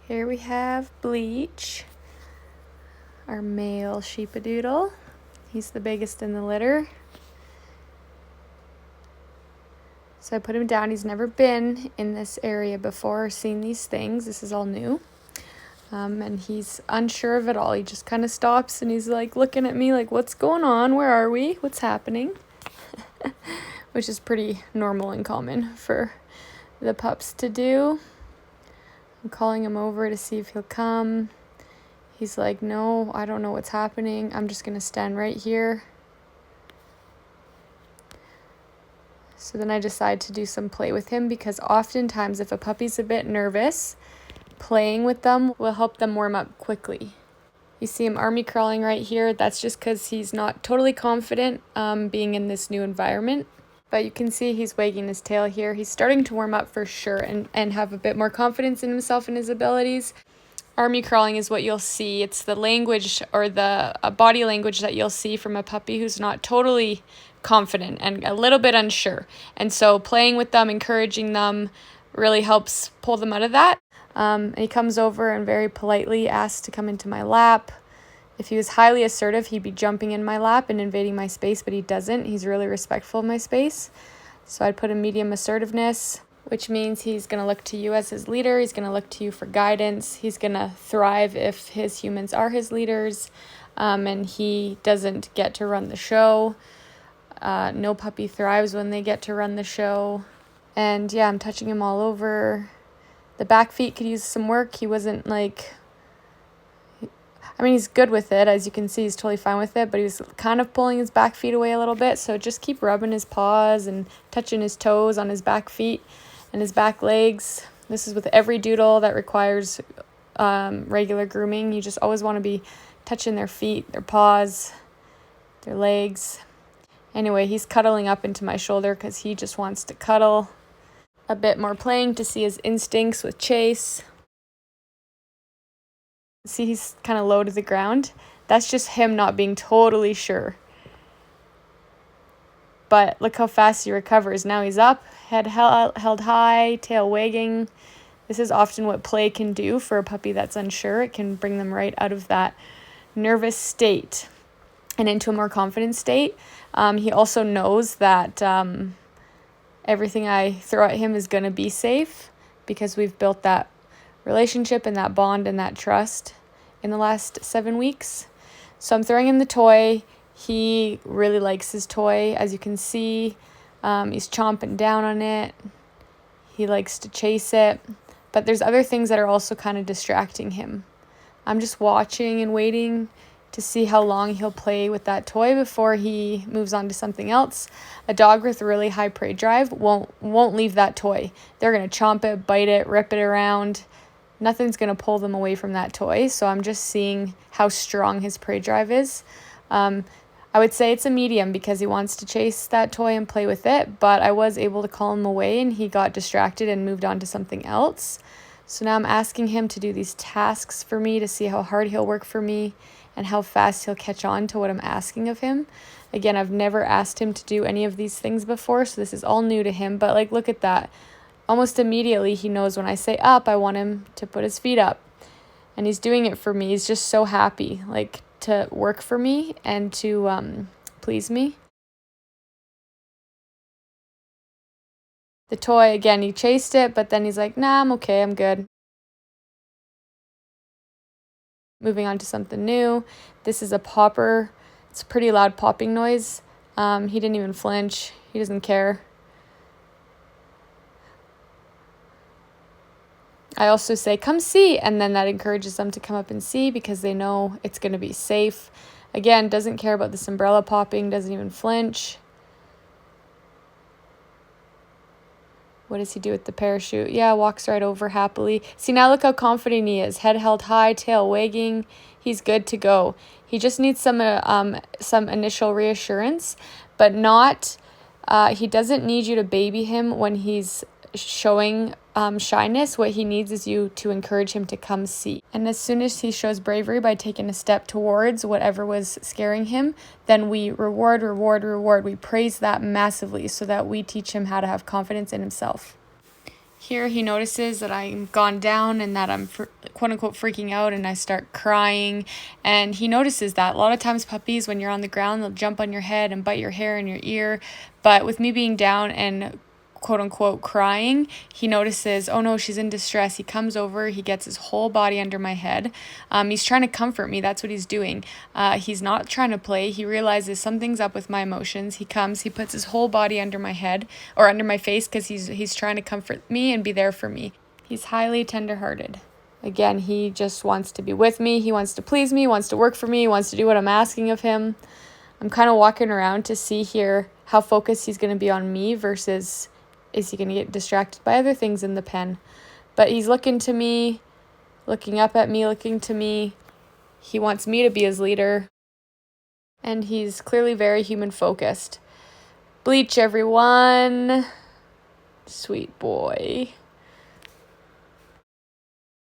Here we have Bleach, our male sheepadoodle. He's the biggest in the litter. So I put him down. He's never been in this area before or seen these things. This is all new. And he's unsure of it all. He just kind of stops and he's like looking at me like, what's going on? Where are we? What's happening? Which is pretty normal and common for the pups to do. I'm calling him over to see if he'll come. He's like, no, I don't know what's happening. I'm just going to stand right here. So then I decide to do some play with him because oftentimes if a puppy's a bit nervous, playing with them will help them warm up quickly. You see him army crawling right here. That's just because he's not totally confident being in this new environment. But you can see he's wagging his tail here. He's starting to warm up for sure and have a bit more confidence in himself and his abilities. Army crawling is what you'll see. It's the language or the body language that you'll see from a puppy who's not totally confident and a little bit unsure. And so playing with them, encouraging them really helps pull them out of that. And he comes over and very politely asks to come into my lap. If he was highly assertive, he'd be jumping in my lap and invading my space, but he doesn't. He's really respectful of my space. So I'd put a medium assertiveness, which means he's going to look to you as his leader. He's going to look to you for guidance. He's going to thrive if his humans are his leaders, and he doesn't get to run the show. No puppy thrives when they get to run the show. And yeah, I'm touching him all over. The back feet could use some work. He wasn't like... he's good with it. As you can see, he's totally fine with it, but he was kind of pulling his back feet away a little bit. So just keep rubbing his paws and touching his toes on his back feet and his back legs. This is with every doodle that requires regular grooming. You just always want to be touching their feet, their paws, their legs. Anyway, he's cuddling up into my shoulder because he just wants to cuddle. A bit more playing to see his instincts with chase. See, he's kind of low to the ground. That's just him not being totally sure. But look how fast he recovers. Now he's up, head held high, tail wagging. This is often what play can do for a puppy that's unsure. It can bring them right out of that nervous state and into a more confident state. He also knows that everything I throw at him is going to be safe because we've built that relationship and that bond and that trust in the last 7 weeks. So I'm throwing him the toy. He really likes his toy, as you can see. He's chomping down on it. He likes to chase it. But there's other things that are also kind of distracting him. I'm just watching and waiting to see how long he'll play with that toy before he moves on to something else. A dog with really high prey drive won't leave that toy. They're going to chomp it, bite it, rip it around. Nothing's going to pull them away from that toy. So I'm just seeing how strong his prey drive is. I would say it's a medium because he wants to chase that toy and play with it, but I was able to call him away and he got distracted and moved on to something else. So now I'm asking him to do these tasks for me to see how hard he'll work for me and how fast he'll catch on to what I'm asking of him. Again, I've never asked him to do any of these things before, so this is all new to him, but like, look at that. Almost immediately he knows when I say up, I want him to put his feet up. And he's doing it for me. He's just so happy, like, to work for me and to please me. The toy, again, he chased it, but then he's like, nah, I'm okay, I'm good. Moving on to something new. This is a popper. It's a pretty loud popping noise. He didn't even flinch. He doesn't care. I also say, come see, and then that encourages them to come up and see because they know it's going to be safe. Again, doesn't care about this umbrella popping, doesn't even flinch. What does he do with the parachute? Yeah, walks right over happily. See, now look how confident he is. Head held high, tail wagging. He's good to go. He just needs some initial reassurance, but not, he doesn't need you to baby him when he's showing shyness. What he needs is you to encourage him to come see. And as soon as he shows bravery by taking a step towards whatever was scaring him, then we reward. We praise that massively so that we teach him how to have confidence in himself. Here he notices that I'm gone down and that I'm quote unquote freaking out, and I start crying. And he notices that. A lot of times puppies, when you're on the ground, they'll jump on your head and bite your hair and your ear. But with me being down and quote unquote crying, he notices, oh no, she's in distress. He comes over, he gets his whole body under my head. He's trying to comfort me. That's what he's doing. He's not trying to play. He realizes something's up with my emotions. He comes, he puts his whole body under my head or under my face because he's trying to comfort me and be there for me. He's highly tenderhearted. Again, he just wants to be with me. He wants to please me, wants to work for me, wants to do what I'm asking of him. I'm kind of walking around to see here how focused he's going to be on me versus is he going to get distracted by other things in the pen. But he's looking to me, looking up at me, looking to me. He wants me to be his leader. And he's clearly very human focused. Bleach, everyone. Sweet boy.